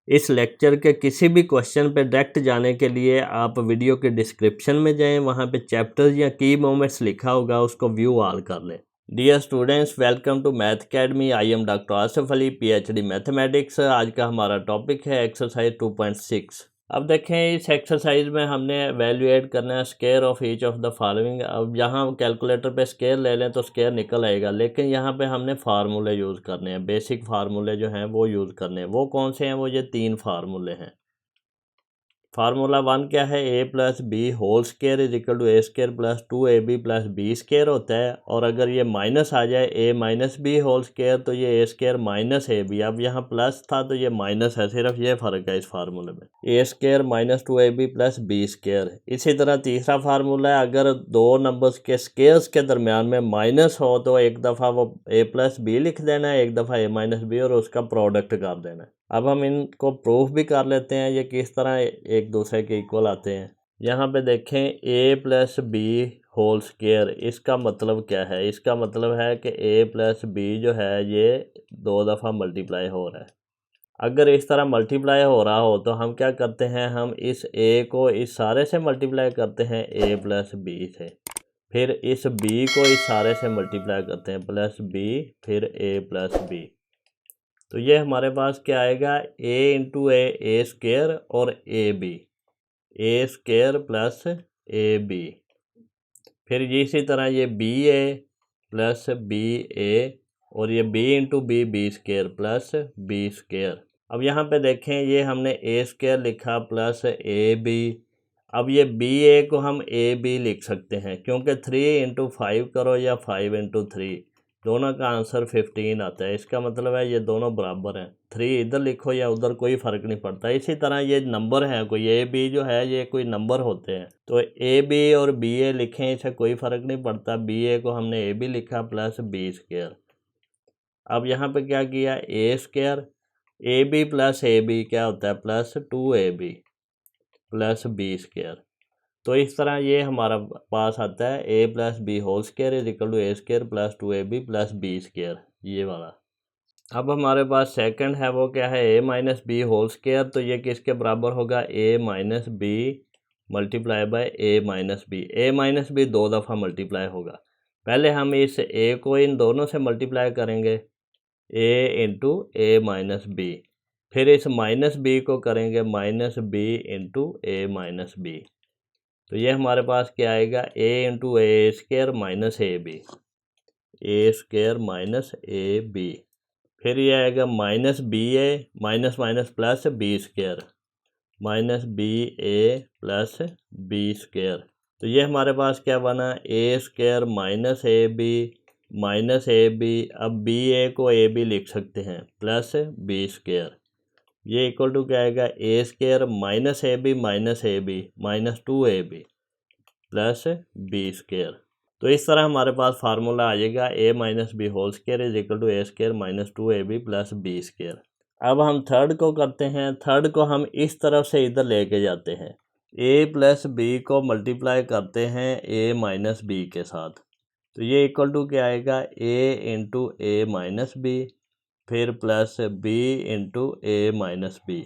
इस लेक्चर के किसी भी क्वेश्चन पे डायरेक्ट जाने के लिए आप वीडियो के डिस्क्रिप्शन में जाएं, वहाँ पे चैप्टर्स या की मोमेंट्स लिखा होगा, उसको व्यू ऑल कर लें। Dear students, welcome to math academy. I am doctor Asif Ali, PhD mathematics. आज का हमारा टॉपिक है एक्सरसाइज 2.6। अब देखें, इस एक्सरसाइज में हमने एवेल्यूएट करना है square of each of the following. अब यहाँ कैलकुलेटर पे स्क्वायर ले लें तो स्क्वायर निकल आएगा, लेकिन यहाँ पे हमने फार्मूले यूज़ करने हैं, बेसिक फार्मूले जो हैं वो यूज़ करने हैं। वो कौन से हैं? वो ये 3 फार्मूले हैं। फार्मूला 1 क्या है? A plus B whole square is equal to A square plus 2ab plus B square होता है। और अगर ये माइनस आ जाए A minus B whole square तो ये A square minus A B. अब यहाँ प्लस था तो ये माइनस है, सिर्फ ये फ़र्क है इस फार्मूले में। A square minus 2ab plus B square. इसी तरह तीसरा फार्मूला है, अगर दो नंबर्स के स्क्वायर्स के दरमियान में माइनस हो तो एक दफ़ा वो ए प्लस बी लिख देना है, एक दफ़ा ए माइनस बी, और उसका प्रोडक्ट कर देना है। अब हम इनको प्रूफ भी कर लेते हैं ये किस तरह एक दूसरे के इक्वल आते हैं। यहाँ पे देखें, ए प्लस बी होल स्क्वायर, इसका मतलब क्या है? इसका मतलब है कि ए प्लस बी जो है ये 2 दफ़ा मल्टीप्लाई हो रहा है। अगर इस तरह मल्टीप्लाई हो रहा हो तो हम क्या करते हैं, हम इस ए को इस सारे से मल्टीप्लाई करते हैं ए प्लस बी से, फिर इस बी को इस सारे से मल्टीप्लाई करते हैं प्लस बी, फिर ए प्लस बी। तो ये हमारे पास क्या आएगा? ए इंटू ए स्क्वायर और A B, A square plus A B. फिर ये इसी तरह ये B A plus B A, और ये B into B, B square plus B square. अब यहाँ पे देखें, ये हमने ए स्क्वायर लिखा प्लस ए बी। अब ये बी ए को हम ए बी लिख सकते हैं, क्योंकि 3 इंटू 5 करो या 5 इंटू 3, दोनों का आंसर 15 आता है। इसका मतलब है ये दोनों बराबर हैं। 3 इधर लिखो या उधर कोई फ़र्क नहीं पड़ता। इसी तरह ये नंबर है, कोई ए बी जो है ये कोई नंबर होते हैं, तो ए बी और बी ए लिखें, इसे कोई फ़र्क नहीं पड़ता। बी ए को हमने ए बी लिखा प्लस बी स्क्वायर। अब यहाँ पे क्या किया? A square, A B plus A B क्या होता है? Plus 2ab plus B square. तो इस तरह ये हमारा पास आता है A plus B whole square is equal to A square plus 2ab plus B square, ये वाला। अब हमारे पास सेकंड है, वो क्या है? A minus B whole square. तो ये किसके बराबर होगा? A minus B multiply by A minus B. A minus B 2 दफ़ा मल्टीप्लाई होगा। पहले हम इस ए को इन दोनों से मल्टीप्लाई करेंगे, A into A minus B, फिर इस माइनस बी को करेंगे minus B into A minus B. तो ये हमारे पास क्या आएगा? A into A square minus A B, A square minus A B. फिर ये आएगा minus B A, minus minus plus B square, minus B A plus B square. तो ये हमारे पास क्या बना? A square minus A B minus A B. अब बी ए को ए बी लिख सकते हैं प्लस बी स्क्वायर। ये इक्वल टू क्या आएगा? A square minus A B minus 2ab plus B square. तो इस तरह हमारे पास फार्मूला आ जाएगा A minus B whole square is equal to A square minus 2ab plus B square. अब हम थर्ड को करते हैं। थर्ड को हम इस तरफ से इधर लेके जाते हैं, ए प्लस बी को मल्टीप्लाई करते हैं ए माइनस बी के साथ। तो ये इक्वल टू क्या आएगा? A into A minus B, फिर plus B into A minus B.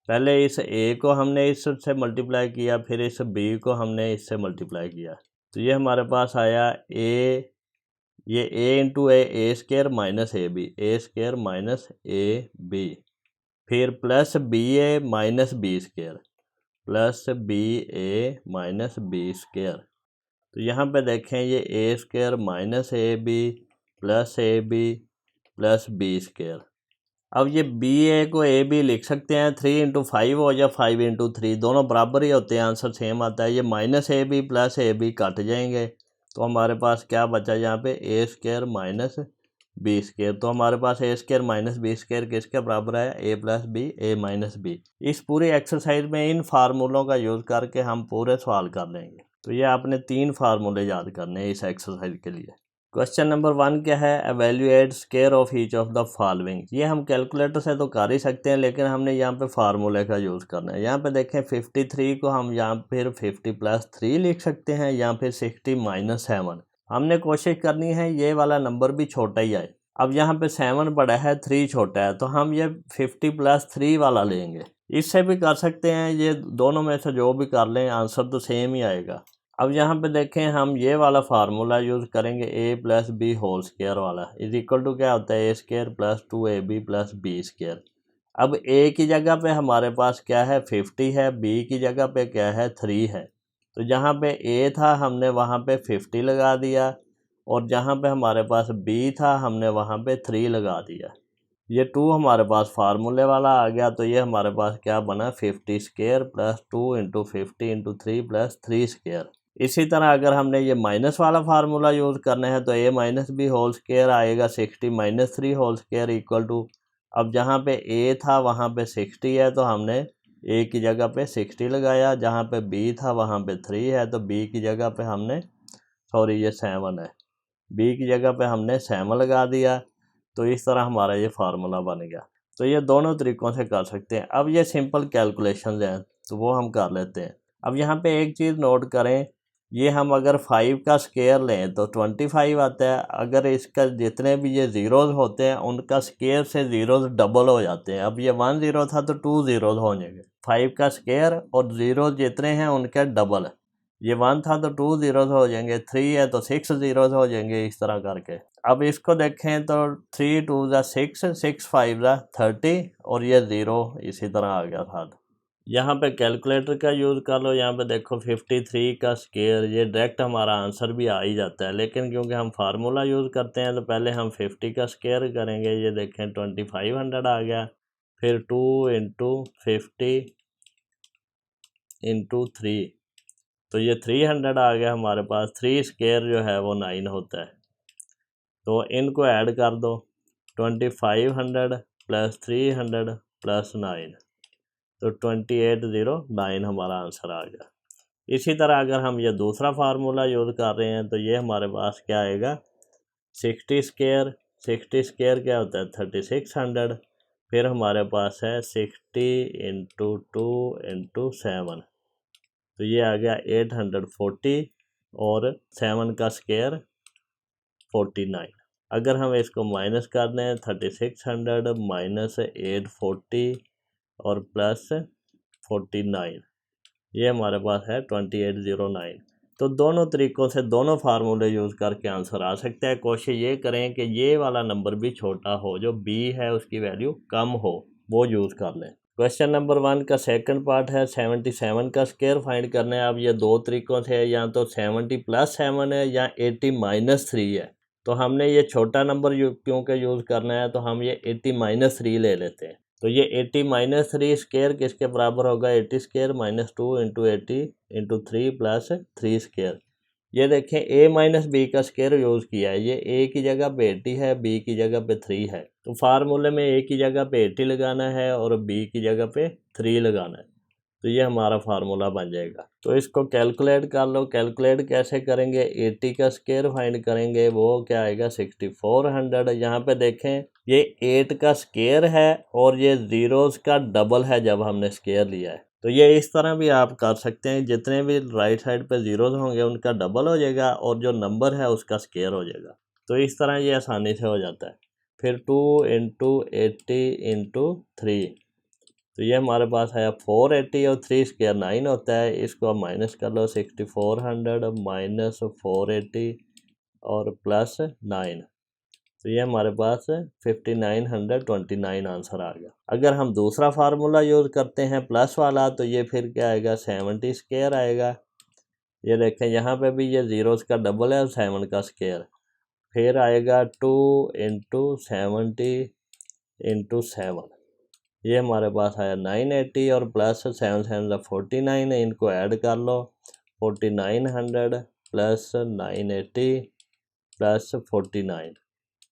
पहले इस ए को हमने इससे मल्टीप्लाई किया, फिर इस बी को हमने इससे मल्टीप्लाई किया। तो ये हमारे पास आया ये A into A square minus A B, A square minus A B, फिर plus B A minus B square, plus B A minus B square. तो यहाँ पे देखें, ये A square minus A B plus A B plus B square. अब ये B A को A B लिख सकते हैं, 3 इंटू 5 हो या 5 इंटू 3, दोनों बराबर ही होते हैं, आंसर सेम आता है। ये minus A B plus A B cut जाएंगे, तो हमारे पास क्या बचा यहाँ पे? A square minus B square. तो हमारे पास A square minus B square किसके बराबर है? A plus B A minus B. इस पूरी एक्सरसाइज में इन फार्मूलों का यूज़ करके हम पूरे सवाल कर लेंगे। तो ये आपने 3 फार्मूले याद करने हैं इस एक्सरसाइज के लिए। क्वेश्चन नंबर 1 क्या है? Evaluate square of each of the following. ये हम कैलकुलेटर से तो कर ही सकते हैं, लेकिन हमने यहाँ पे फार्मूले का यूज़ करना है। यहाँ पे देखें, 53 को हम यहाँ फिर 50 प्लस 3 लिख सकते हैं, या फिर 60 माइनस 7। हमने कोशिश करनी है ये वाला नंबर भी छोटा ही आए। अब यहाँ पे 7 बड़ा है 3 छोटा है, तो हम ये 50 + 3 वाला लेंगे। इससे भी कर सकते हैं, ये दोनों में से जो भी कर लें आंसर तो सेम ही आएगा। अब यहाँ पे देखें हम ये वाला फार्मूला यूज़ करेंगे a + b² वाला इज इक्वल टू क्या होता है a² + 2ab + b²। अब a की जगह पे हमारे पास क्या है 50 है, b की जगह पे क्या है 3 है। तो जहाँ पे a था हमने वहाँ पे 50 लगा दिया और जहाँ पे हमारे पास b था हमने वहाँ पे 3 लगा दिया। ये 2 हमारे पास फार्मूले वाला आ गया, तो ये हमारे पास क्या बना 50² + 2 × 50 × 3 + 3²। इसी तरह अगर हमने ये माइनस वाला फार्मूला यूज़ करना है तो a - b² आएगा 60 - 3² इक्वल टू, अब जहाँ पे a था वहाँ पे 60 है तो हमने a की जगह पे 60 लगाया, जहाँ पे b था वहाँ पे 3 है तो b की जगह पे हमने ये 7 है, b की जगह पे हमने 7 लगा दिया। तो इस तरह हमारा ये फार्मूला बन गया। तो ये दोनों तरीक़ों से कर सकते हैं। अब ये सिंपल कैलकुलेशंस हैं तो वो हम कर लेते हैं। अब यहाँ पे एक चीज़ नोट करें, ये हम अगर 5 का स्क्वायर लें तो 25 आता है। अगर इसका जितने भी ये ज़ीरोज़ होते हैं उनका स्क्वायर से ज़ीरोज़ डबल हो जाते हैं। अब ये 1 ज़ीरो था तो 2 ज़ीरोज़ हो जाएंगे। 5 का स्क्वायर और ज़ीरोज़ जितने हैं उनके डबल। ये 1 था तो 2 ज़ीरोज़ हो जाएंगे, 3 है तो 6 ज़ीरोज़ हो जाएंगे, इस तरह करके। अब इसको देखें तो 3 × 2 = 6, 6 × 5 = 30 और ये 0 इसी तरह आ गया था। यहाँ पे कैलकुलेटर का यूज़ कर लो, यहाँ पे देखो 53 का स्क्वायर, ये डायरेक्ट हमारा आंसर भी आ ही जाता है, लेकिन क्योंकि हम फार्मूला यूज़ करते हैं तो पहले हम 50 का स्क्वायर करेंगे। ये देखें 2500 आ गया, फिर 2 × 50 × 3, तो ये 300 आ गया हमारे पास। 3² जो है वो 9 होता है, तो इनको ऐड कर दो, 2500 + 300 + 9, तो 2809 हमारा आंसर आ गया। इसी तरह अगर हम ये दूसरा फार्मूला यूज़ कर रहे हैं तो ये हमारे पास क्या आएगा 60², 60² क्या होता है 3600, फिर हमारे पास है 60 × 2 × 7, तो ये आ गया 840 और 7 का स्क्वायर 49। अगर हम इसको माइनस कर दें 3600 - 840 और प्लस 49, ये हमारे पास है 2809। तो दोनों तरीक़ों से दोनों फार्मूले यूज़ करके आंसर आ सकता है। कोशिश ये करें कि ये वाला नंबर भी छोटा हो, जो b है उसकी वैल्यू कम हो, वो यूज़ कर लें। क्वेश्चन नंबर 1 का सेकंड पार्ट है 77 का स्क्वायर फाइंड करना है। अब ये दो तरीक़ों से है, या तो 70 + 7 है या 80 - 3 है। तो हमने ये छोटा नंबर क्योंकि यूज़ करना है तो हम ये 80 - 3 ले लेते हैं। तो ये 80 - 3 स्क्वायर किसके बराबर होगा 80² - 2 × 80 × 3 + 3²। ये देखें a - b का स्क्वायर यूज़ किया है, ये a की जगह पे 80 है, b की जगह पे 3 है। तो फार्मूले में a की जगह पे 80 लगाना है और b की जगह पे 3 लगाना है, तो ये हमारा फार्मूला बन जाएगा। तो इसको कैलकुलेट कर लो। कैलकुलेट कैसे करेंगे, 80 का स्क्वायर फाइंड करेंगे, वो क्या आएगा 6400। यहाँ पे देखें ये 8 का स्क्वायर है और ये ज़ीरोज़ का डबल है जब हमने स्क्वायर लिया है। तो ये इस तरह भी आप कर सकते हैं, जितने भी राइट साइड पे ज़ीरोज़ होंगे उनका डबल हो जाएगा और जो नंबर है उसका स्क्वायर हो जाएगा। तो इस तरह ये आसानी से हो जाता है। फिर 2 × 80 × 3, तो ये हमारे पास है 480 और 3² 9 होता है। इसको आप माइनस कर लो, 6400 - 480 और प्लस 9, तो ये हमारे पास 5929 आंसर आ गया। अगर हम दूसरा फार्मूला यूज़ करते हैं प्लस वाला, तो ये फिर क्या आएगा 70² आएगा। ये देखें यहाँ पे भी ये ज़ीरोज़ का डबल है और 7 का स्क्वायर, फिर आएगा 2 × 70 × 7, ये हमारे पास आया 980 और प्लस 7 7 49, इनको ऐड कर लो 4900 + 980 + 49,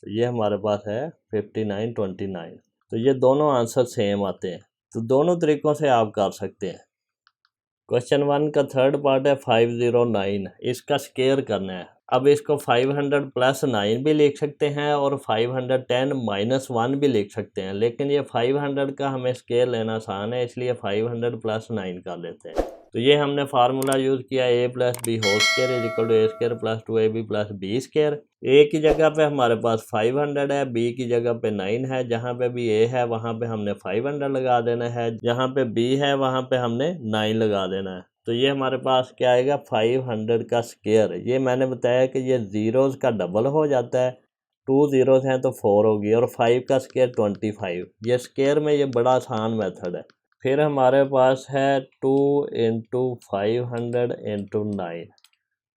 तो ये हमारे पास है 5929। तो ये दोनों आंसर सेम आते हैं, तो दोनों तरीक़ों से आप कर सकते हैं। क्वेश्चन 1 का थर्ड पार्ट है 509, इसका स्क्वायर करना है। अब इसको 500 + 9 भी लिख सकते हैं और 510 - 1 भी लिख सकते हैं, लेकिन ये 500 का हमें स्क्वायर लेना आसान है, इसलिए 500 + 9 कर लेते हैं। तो ये हमने फार्मूला यूज़ किया a plus B whole square is equal to A square plus 2ab plus B square. A की जगह पे हमारे पास 500 है, बी की जगह पे 9 है, जहाँ पे भी a है वहाँ पे हमने 500 लगा देना है, जहाँ पे b है वहाँ पे हमने 9 लगा देना है। तो ये हमारे पास क्या आएगा 500 का स्केयर। ये मैंने बताया कि ये ज़ीरोज़ का डबल हो जाता है, 2 ज़ीरोज़ हैं तो 4 होगी, और 5 का स्केयर 25। ये स्केयर में ये बड़ा आसान मेथड है। फिर हमारे पास है 2 इंटू 500 इंटू 9,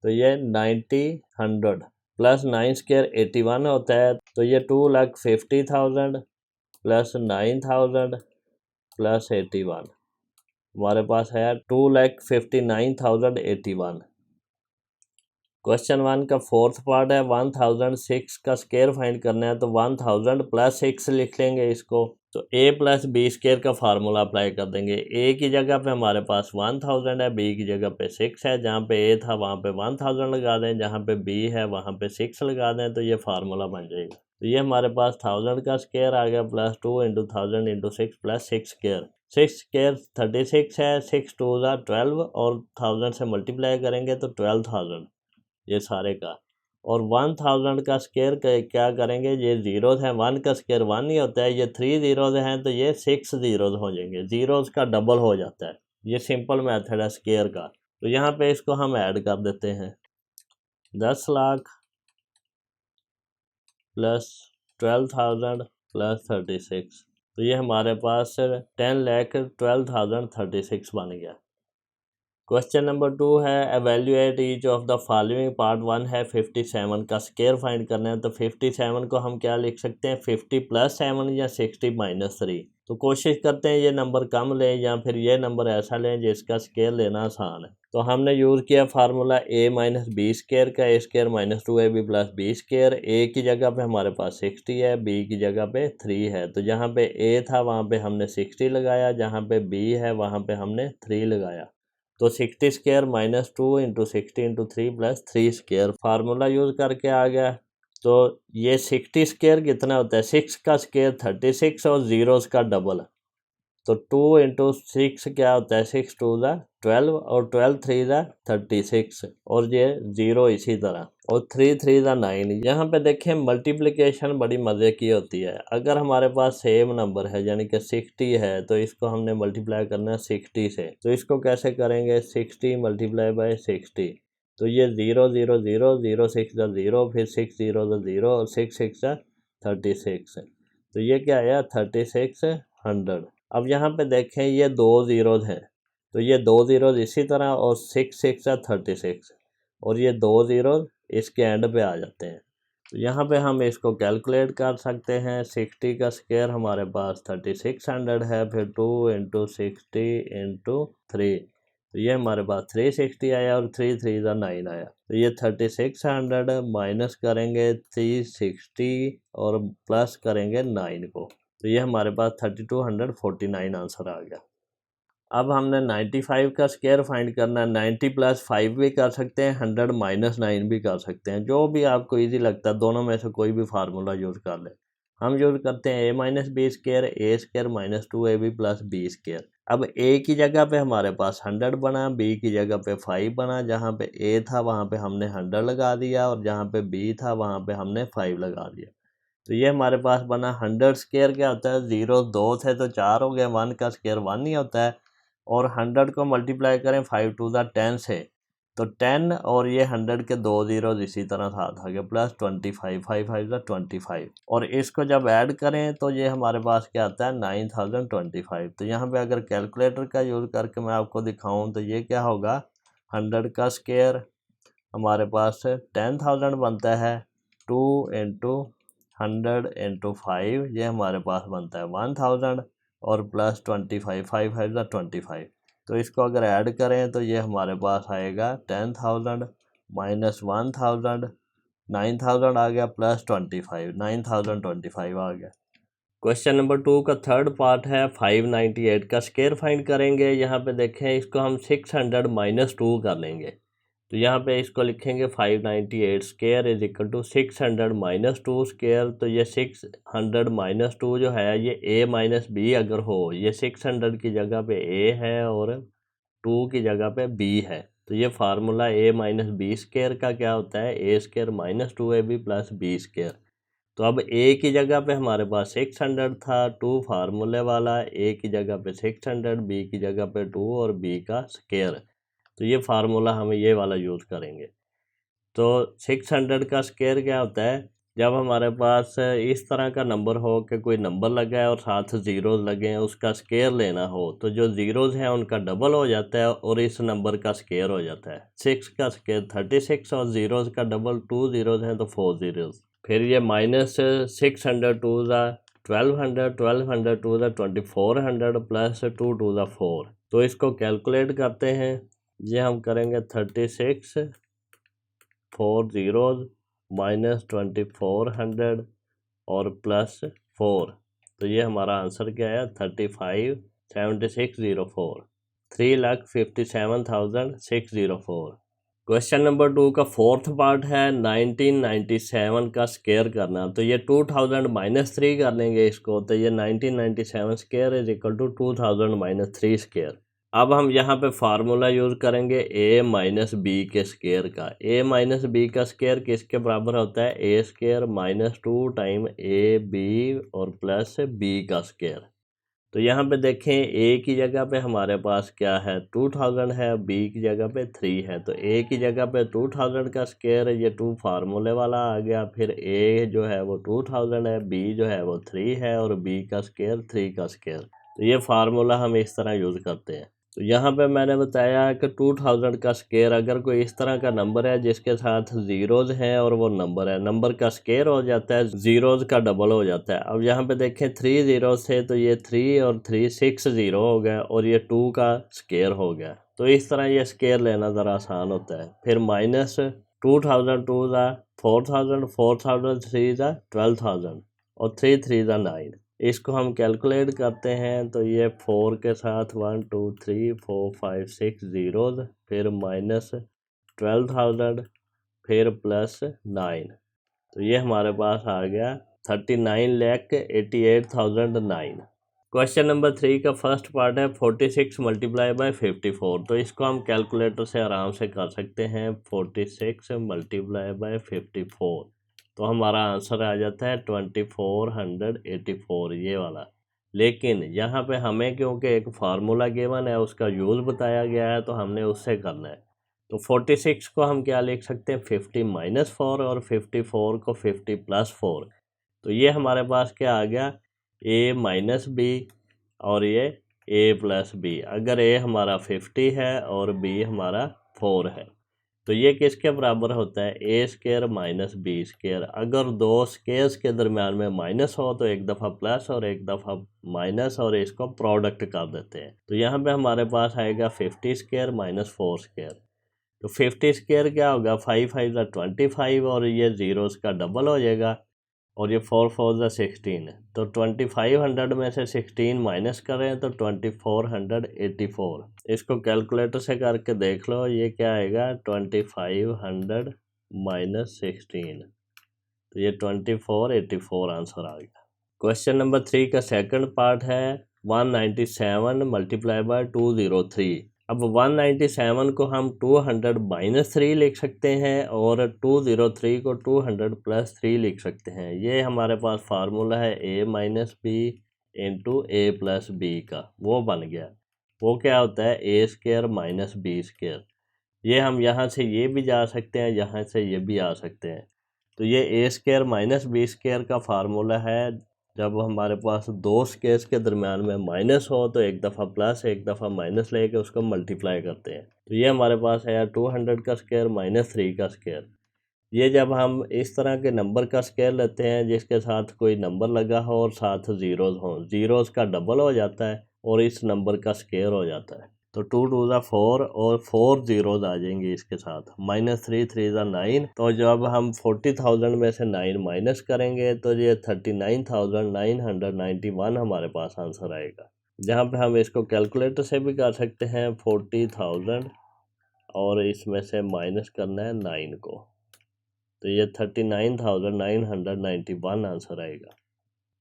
तो ये 90 100 प्लस 9 स्केयर 81 होता है। तो ये 2,50,000 प्लस 9,000 प्लस 81, हमारे पास है 2,59,081। क्वेश्चन 1 का फोर्थ पार्ट है 1006 का स्केयर फाइंड करना है, तो 1000 प्लस 6 लिख लेंगे इसको। तो a प्लस बी स्केयर का फार्मूला अप्लाई कर देंगे। a की जगह पे हमारे पास 1000 है, b की जगह पे 6 है, जहाँ पे a था वहाँ पे 1000 लगा दें, जहाँ पे b है वहाँ पे 6 लगा दें, तो ये फार्मूला बन जाएगा। तो ये हमारे पास 1000 का स्केयर आ गया plus 2 into 1000 into 6 plus 6 square. 6 square 36 है, 6 2 12, और 1000 से मल्टीप्लाई करेंगे तो 12,000 ये सारे का। और 1000 का स्केयर क्या करेंगे, ये ज़ीरोज़ हैं, 1 का स्केयर 1 ही होता है, ये 3 ज़ीरोज़ हैं तो ये 6 ज़ीरोज़ हो जाएंगे, ज़ीरोज़ का डबल हो जाता है। ये सिंपल मेथड है स्केयर का। तो यहाँ पे इसको हम ऐड कर देते हैं, 10 लाख प्लस 12,000 प्लस 36, तो ये हमारे पास 10,12,036 बन गया। क्वेश्चन नंबर 2 है evaluate each of the following. Part 1 है 57 का स्केयर फाइंड करना है। तो 57 को हम क्या लिख सकते हैं, 50 प्लस 7 या 60 माइनस 3। तो कोशिश करते हैं ये नंबर कम लें या फिर ये नंबर ऐसा लें जिसका स्केयर लेना आसान है। तो हमने यूज़ किया formula a minus B square का, a square minus 2ab plus B square. a की जगह पे हमारे पास 60 है, b की जगह पे 3 है, तो जहाँ पे a था वहाँ पे हमने 60 लगाया, जहाँ पे b है वहाँ पे हमने 3 लगाया। तो 60 square minus 2 into 60 into 3 plus 3 square formula use करके आ गया। तो ये 60 स्केयर कितना होता है, 6 का स्केयर 36 और ज़ीरोज़ का डबल। तो 2 इंटू 6 क्या होता है, 6 2 12, और 12 3 36, और ये 0 इसी तरह, और 3 3 9। यहाँ पे देखें मल्टीप्लिकेशन बड़ी मज़े की होती है। अगर हमारे पास सेम नंबर है यानी कि 60 है, तो इसको हमने मल्टीप्लाई करना है 60 से। तो इसको कैसे करेंगे, 60 मल्टीप्लाई बाय 60, तो ये 0 0 0 0 6 0, फिर 6 0 0, और 6 6 36, तो ये क्या आया 36 100। अब यहाँ पे देखें ये 2 ज़ीरोज़ हैं, तो ये 2 ज़ीरोज़ इसी तरह, और 6 6 36, और ये 2 ज़ीरोज़ इसके एंड पे आ जाते हैं। तो यहाँ पे हम इसको कैलकुलेट कर सकते हैं। 60 का स्केयर हमारे पास 3600 है, फिर 2 इंटू 60 इंटू 3, तो ये हमारे पास 360 आया, और 3 3 9 आया। तो ये 3600 माइनस करेंगे 360 और प्लस करेंगे 9 को, तो ये हमारे पास 3249 आंसर आ गया। अब हमने 95 का स्केयर फाइंड करना है। 90 प्लस 5 भी कर सकते हैं, 100 माइनस 9 भी कर सकते हैं, जो भी आपको इजी लगता है, दोनों में से कोई भी फार्मूला यूज़ कर लें। हम यूज़ करते हैं a minus B square, a square minus 2ab plus B square. अब a की जगह पे हमारे पास 100 बना, b की जगह पे 5 बना, जहाँ पे a था वहाँ पे हमने 100 लगा दिया, और जहाँ पे b था वहाँ पे हमने 5 लगा दिया। तो ये हमारे पास बना 100 स्केयर क्या होता है, 0 2 थे तो 4 हो गए, 1 का स्केयर 1 ही होता है, और 100 को मल्टीप्लाई करें 5 2 10 से, तो 10, और ये 100 के 2 ज़ीरोज़ इसी तरह साथ आ गए, प्लस 25 5 5 25, और इसको जब ऐड करें तो ये हमारे पास क्या आता है 9025। तो यहाँ पे अगर कैलकुलेटर का यूज़ करके मैं आपको दिखाऊँ तो ये क्या होगा, 100 का स्केयर हमारे पास 10,000 बनता है, 2 इंटू 100 इंटू 5, ये हमारे पास बनता है 1000, और प्लस 25 5 5 25। तो इसको अगर ऐड करें तो ये हमारे पास आएगा 10,000 माइनस 1000, 9000 आ गया, प्लस 25 9025 आ गया। क्वेश्चन नंबर 2 का थर्ड पार्ट है 598 का स्केयर फाइंड करेंगे। यहाँ पे देखें इसको हम 600 माइनस 2 कर लेंगे। तो यहाँ पे इसको लिखेंगे 598 square is equal to 600 minus 2 square. तो ये 600 माइनस 2 जो है ये a माइनस बी अगर हो, ये 600 की जगह पे a है और 2 की जगह पे b है। तो ये formula a minus B square का क्या होता है, a square minus 2ab plus b square. तो अब a की जगह पे हमारे पास 600 था, 2 फार्मूले वाला, a की जगह पे 600, b की जगह पे 2 और b का स्क्वायर। तो ये फार्मूला हम ये वाला यूज़ करेंगे। तो 600 का स्क्वायर क्या होता है, जब हमारे पास इस तरह का नंबर हो कि कोई नंबर लगा है और साथ ज़ीरोज़ लगे हैं, उसका स्क्वायर लेना हो तो जो ज़ीरोज़ हैं उनका डबल हो जाता है और इस नंबर का स्क्वायर हो जाता है। 6 का स्क्वायर 36 और ज़ीरोज़ का डबल 2 ज़ीरोज़ हैं तो 4 ज़ीरोज़। फिर ये माइनस 600 टू ज़ा 1200, 1200 टू ज़ा 2400 प्लस 2 टू ज़ा 4। तो इसको कैलकुलेट करते हैं। ये हम करेंगे 36 4 ज़ीरोज़ माइनस 2400 और प्लस 4। तो ये हमारा आंसर क्या है, 357604, 3,57,604। क्वेश्चन नंबर 2 का फोर्थ पार्ट है 1997 का स्क्वायर करना। तो ये 2000 माइनस 3 कर लेंगे इसको, तो ये 1997 square is equal to 2000 minus 3 square. अब हम यहाँ पे फार्मूला यूज़ करेंगे a माइनस बी के स्क्वायर का। a माइनस बी का स्क्वायर किसके बराबर होता है, a square minus 2 time A B और प्लस b का स्क्वायर। तो यहाँ पे देखें a की जगह पे हमारे पास क्या है 2000 है, b की जगह पे 3 है। तो a की जगह पे 2000 का स्क्वायर, ये 2 फार्मूले वाला आ गया। फिर a जो है वो 2000 है, b जो है वो 3 है और b का स्क्वायर 3 का स्क्वायर। तो ये फार्मूला हम इस तरह यूज़ करते हैं। तो यहाँ पे मैंने बताया है कि 2000 का स्क्वायर अगर कोई इस तरह का नंबर है जिसके साथ ज़ीरोज़ हैं और वो नंबर है, नंबर का स्क्वायर हो जाता है, ज़ीरोज़ का डबल हो जाता है। अब यहाँ पे देखें 3 ज़ीरोज़ थे तो ये 3 और 3 6 ज़ीरो हो गया और ये 2 का स्क्वायर हो गया। तो इस तरह ये स्क्वायर लेना ज़रा आसान होता है। फिर माइनस 2000 2 ज़ा 4000, 4000 3 ज़ा 12000 और 3 3 ज़ा 9। इसको हम कैलकुलेट करते हैं तो ये 4 के साथ 1 2 3 4 5 6 ज़ीरोज़, फिर माइनस 12000, फिर प्लस 9। तो ये हमारे पास आ गया 39,88,009। क्वेश्चन नंबर 3 का फर्स्ट पार्ट है 46 मल्टीप्लाई बाय 54। तो इसको हम कैलकुलेटर से आराम से कर सकते हैं। 46 मल्टीप्लाई बाय 54 तो हमारा आंसर आ जाता है 2484, ये वाला। लेकिन यहाँ पे हमें क्योंकि एक फार्मूला गिवन है, उसका यूज़ बताया गया है, तो हमने उससे करना है। तो 46 को हम क्या लिख सकते हैं, 50 माइनस 4 और 54 को 50 प्लस 4। तो ये हमारे पास क्या आ गया, a माइनस बी और ये a प्लस बी। अगर a हमारा 50 है और b हमारा 4 है तो ये किसके बराबर होता है, a square minus B square. अगर दो स्क्वायर्स के दरमियान में माइनस हो तो एक दफ़ा प्लस और एक दफ़ा माइनस और इसको प्रोडक्ट कर देते हैं। तो यहाँ पे हमारे पास आएगा 50 स्क्वायर माइनस 4 स्क्वायर। तो 50 स्क्वायर क्या होगा, 5 5 ज़ा 25 और ये ज़ीरोज़ का डबल हो जाएगा और ये 4 4 ज़ा 16। तो 2500 में से 16 माइनस करें तो 2484। इसको कैलकुलेटर से करके देख लो, ये क्या आएगा 2500 माइनस 16। तो ये 2484 आंसर आ गया। क्वेश्चन नंबर 3 का सेकंड पार्ट है 197 मल्टीप्लाई बाय 203। अब 197 को हम 200 माइनस 3 लिख सकते हैं और 203 को 200 प्लस 3 लिख सकते हैं। ये हमारे पास फार्मूला है a minus B into A plus B का, वो बन गया। वो क्या होता है, a square minus B square. ये हम यहाँ से ये भी जा सकते हैं, यहाँ से ये भी आ सकते हैं। तो ये a square minus B square का फार्मूला है, जब हमारे पास दो स्क्वायर्स के दरमियान में माइनस हो तो एक दफ़ा प्लस एक दफ़ा माइनस लेके उसको मल्टीप्लाई करते हैं। तो ये हमारे पास है 200 का स्क्वायर माइनस 3 का स्क्वायर। ये जब हम इस तरह के नंबर का स्क्वायर लेते हैं जिसके साथ कोई नंबर लगा हो और साथ ज़ीरोज़ हों, ज़ीरोज़ का डबल हो जाता है और इस नंबर का स्क्वायर हो जाता है। तो 2 2 ज़ा 4 और 4 ज़ीरोज़ आ जाएंगे इसके साथ, माइनस 3 3 ज़ा 9। तो जब हम 40,000 में से 9 माइनस करेंगे तो ये 39,991 हमारे पास आंसर आएगा। जहाँ पे हम इसको कैलकुलेटर से भी कर सकते हैं, 40,000 और इसमें से माइनस करना है 9 को, तो ये 39,991 आंसर आएगा।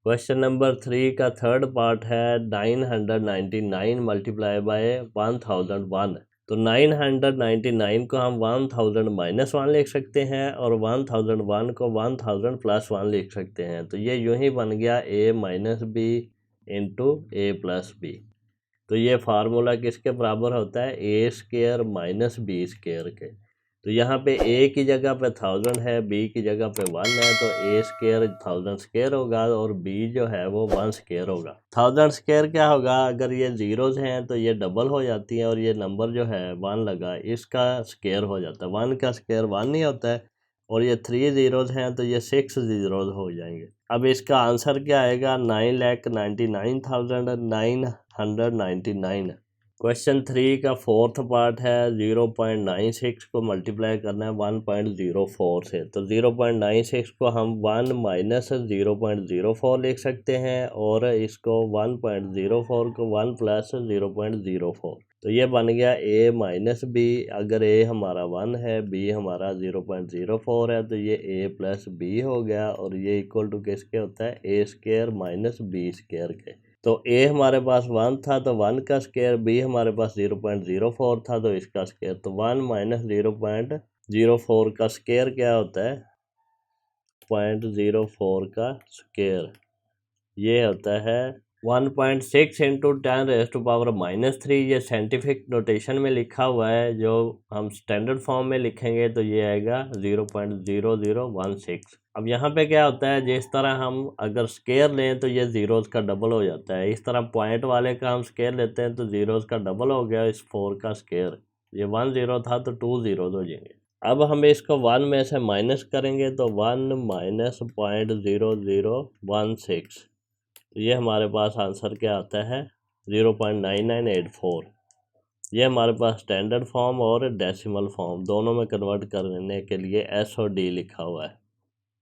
क्वेश्चन नंबर 3 का थर्ड पार्ट है 999 मल्टीप्लाई बाय 1001। तो 999 को हम 1000 माइनस 1 लिख सकते हैं और 1001 को 1000 प्लस 1 लिख सकते हैं। तो ये यूं ही बन गया a minus B into A plus B. तो ये फार्मूला किसके बराबर होता है, A square minus B square के। तो यहाँ पे ए की जगह पे 1000 है, बी की जगह पे 1 है, तो ए स्केयर 1000 स्केयर होगा और बी जो है वो 1 स्केयर होगा। 1000 स्केयर क्या होगा, अगर ये जीरोज हैं तो ये डबल हो जाती है और ये नंबर जो है 1 लगा इसका स्केयर हो जाता है। 1 का स्केयर 1 नहीं होता है और ये 3 जीरोज हैं तो ये 6 जीरोज हो जाएंगे। अब इसका आंसर क्या आएगा, 9,99,999। क्वेश्चन 3 का फोर्थ पार्ट है 0.96 को मल्टीप्लाई करना है 1.04 से। तो 0.96 को हम 1 माइनस 0.04 लिख सकते हैं और इसको 1.04 को 1 प्लस 0.04। तो ये बन गया a माइनस बी। अगर a हमारा 1 है, b हमारा 0.04 है, तो ये a प्लस बी हो गया और ये इक्वल टू किसके होता है, a square minus B square के। तो a हमारे पास 1 था तो 1 का स्केयर, b हमारे पास 0.04 था तो इसका स्केयर। तो 1 माइनस 0.04 का स्केयर क्या होता है, 0.04 का स्केयर ये होता है 1.6 इंटू 10⁻⁻³ ये साइंटिफिक नोटेशन में लिखा हुआ है। जो हम स्टैंडर्ड फॉर्म में लिखेंगे तो ये आएगा 0.0016। अब यहाँ पे क्या होता है, जिस तरह हम अगर स्केयर लें तो ये जीरोज़ का डबल हो जाता है। इस तरह पॉइंट वाले का हम स्केयर लेते हैं तो जीरोज़ का डबल हो गया इस 4 का स्केयर। ये 1 0 था तो 2 जीरोज़ हो जाएंगे। अब हम इसको 1 में से माइनस करेंगे तो 1 माइनस 0.0016। ये हमारे पास आंसर क्या आता है 0.9984। ये हमारे पास स्टैंडर्ड फॉर्म और डेसिमल फॉर्म दोनों में कन्वर्ट करने के लिए एस और डी लिखा हुआ है।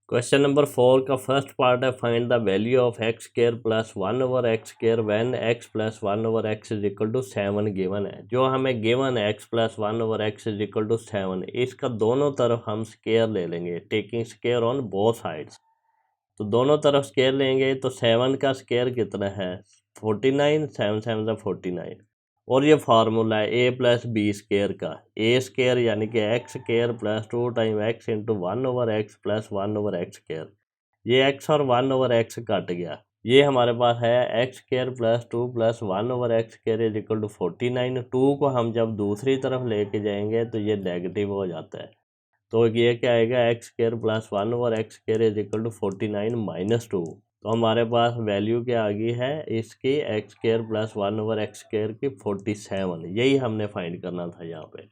क्वेश्चन नंबर 4 का फर्स्ट पार्ट है find the value of x square plus 1 over x square when X plus 1 over x is equal to 7 given है। जो हमें गिवन है X plus 1 over x is equal to 7, इसका दोनों तरफ हम स्क्वायर ले लेंगे, taking square on both sides. तो दोनों तरफ स्केयर लेंगे तो 7 का स्केयर कितना है 49, 7 7 का 49। और ये फार्मूला है ए प्लस बी स्केयर का। ए स्केयर यानी कि x square plus 2 time x into 1 over x plus 1 over x square. ये एक्स और 1 ओवर एक्स कट गया। ये हमारे पास है X square plus 2 plus 1 over x square is equal to 49। 2 को हम जब दूसरी तरफ लेके जाएंगे तो ये नेगेटिव हो जाता है। तो ये क्या आएगा x square plus 1 over x square is equal to 49 minus 2। तो हमारे पास वैल्यू क्या आ गई है इसकी x square plus 1 over x square की 47। यही हमने फाइंड करना था यहाँ पे।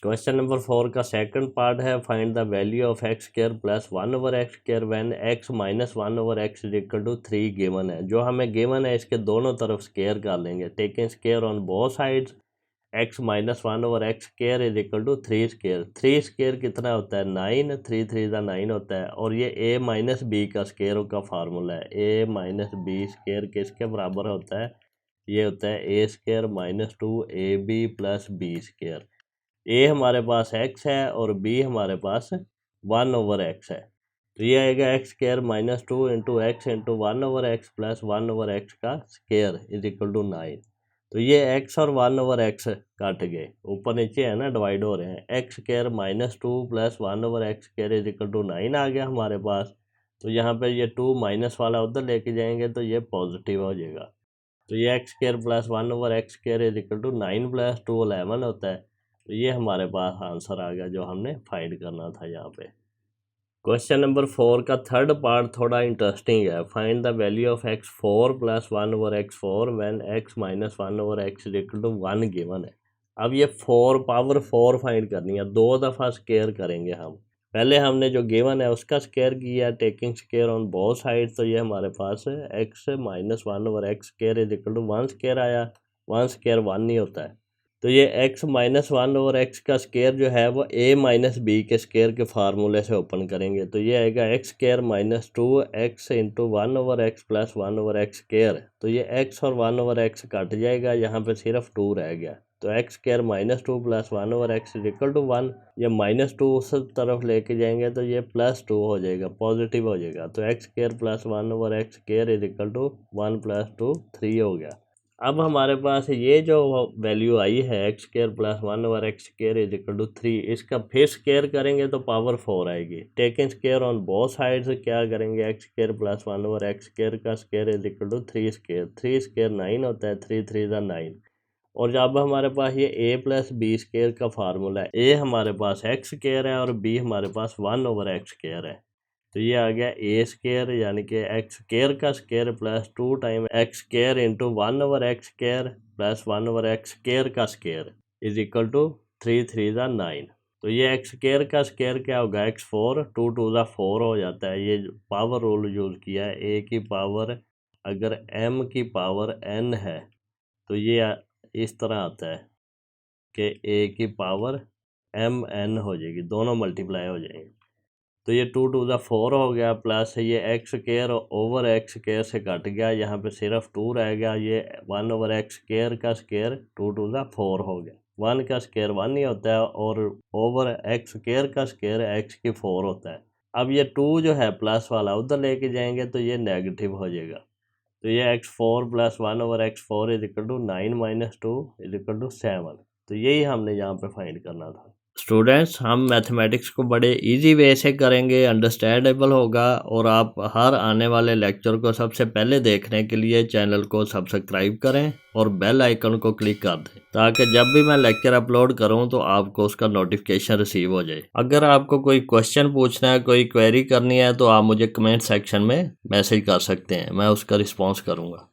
क्वेश्चन नंबर 4 का सेकंड पार्ट है find the value of x square plus 1 over x square when x minus 1 over x is equal to 3 given है। जो हमें गिवन है इसके दोनों तरफ स्क्वायर कर लेंगे, taking square on both sides. X minus 1 over x square is equal to 3 square. 3 square कितना होता है 9, 3 3 का 9 होता है। और ये ए माइनस बी का स्क्वायर का फार्मूला है। ए माइनस बी स्क्वायर किसके बराबर होता है, ये होता है A square minus 2 A B plus B square. ए हमारे पास एक्स है और बी हमारे पास 1 ओवर एक्स है। तो ये आएगा x square minus 2 into x into 1 over x plus 1 over x का स्क्वायर इज इक्वल टू 9। तो ये x और 1 ओवर एक्स काट गए, ऊपर नीचे है ना डिवाइड हो रहे हैं। X square minus 2 plus 1 over x square is equal to 9 आ गया हमारे पास। तो यहाँ पे ये 2 माइनस वाला उधर लेके जाएंगे तो ये पॉजिटिव हो जाएगा। तो ये x square plus 1 over x square is equal to 9 plus 2 11 होता है। तो ये हमारे पास आंसर आ गया जो हमने फाइंड करना था यहाँ पे। क्वेश्चन नंबर 4 का थर्ड पार्ट थोड़ा इंटरेस्टिंग है। Find the value of x 4 plus 1 over x 4 when x minus 1 over x is equal to 1 given है। अब ये 4 पावर 4 फाइंड करनी है, 2 दफ़ा स्केयर करेंगे हम। पहले हमने जो गिवन है उसका स्केयर किया taking square on both side. तो ये हमारे पास X minus 1 over x square is equal to 1 square आया। 1 स्केयर 1 नहीं होता है। तो ये x minus one over x का स्केयर जो है वो a माइनस बी के स्केयर के फार्मूले से ओपन करेंगे। तो ये आएगा x square minus 2x into one over x plus one over x square. तो ये x और वन ओवर एक्स कट जाएगा, यहाँ पे सिर्फ 2 रह गया। तो x square minus 2 plus one over x equal to 1। ये माइनस 2 उस तरफ लेके जाएंगे तो ये प्लस 2 हो जाएगा, पॉजिटिव हो जाएगा। तो x square plus one over x square equal to 1 plus 2 3 हो गया। अब हमारे पास ये जो वैल्यू आई है X square plus one over x square is equal to 3, इसका फिर स्केयर करेंगे तो पावर 4 आएगी। Taking square on both sides क्या करेंगे, X square plus one over x square का square is equal to 3 square. 3 square 9 होता है, 3 3 ज़ा 9। और जब हमारे पास ये a प्लस बी स्केयर का फार्मूला है, a हमारे पास एक्स स्केयर है और b हमारे पास वन ओवर एक्स स्केयर है। तो ये आ गया a स्केयर यानी कि एक्स स्केयर का square plus 2 time x square into one over x square plus one over x square का स्केयर इज इक्वल टू 3 3 ज़ा 9। तो ये एक्स स्केयर का स्केयर क्या होगा, x4 2 2 ज़ा 4 हो जाता है। ये पावर रूल यूज़ किया है, a की पावर अगर m की पावर n है तो ये इस तरह आता है कि a की पावर mn हो जाएगी, दोनों मल्टीप्लाई हो जाएंगे। तो ये 2 2 ज़ा 4 हो गया, प्लस ये x square over x square से कट गया, यहाँ पे सिर्फ 2 रह गया। ये 1 ओवर एक्स स्केयर का स्केयर 2 2 ज़ा 4 हो गया। 1 का स्केयर 1 ही होता है और ओवर एक्स स्केयर का स्केयर एक्स की 4 होता है। अब ये 2 जो है प्लस वाला उधर लेके जाएंगे तो ये नेगेटिव हो जाएगा। तो ये x4 plus one over x4 is equal to 9 minus 2 is equal to 7। तो यही हमने यहाँ पे फाइंड करना था। स्टूडेंट्स, हम मैथमेटिक्स को बड़े इजी वे से करेंगे, अंडरस्टैंडेबल होगा। और आप हर आने वाले लेक्चर को सबसे पहले देखने के लिए चैनल को सब्सक्राइब करें और बेल आइकन को क्लिक कर दें ताकि जब भी मैं लेक्चर अपलोड करूं तो आपको उसका नोटिफिकेशन रिसीव हो जाए। अगर आपको कोई क्वेश्चन पूछना है, कोई क्वेरी करनी है तो आप मुझे कमेंट सेक्शन में मैसेज कर सकते हैं, मैं उसका रिस्पॉन्स करूँगा।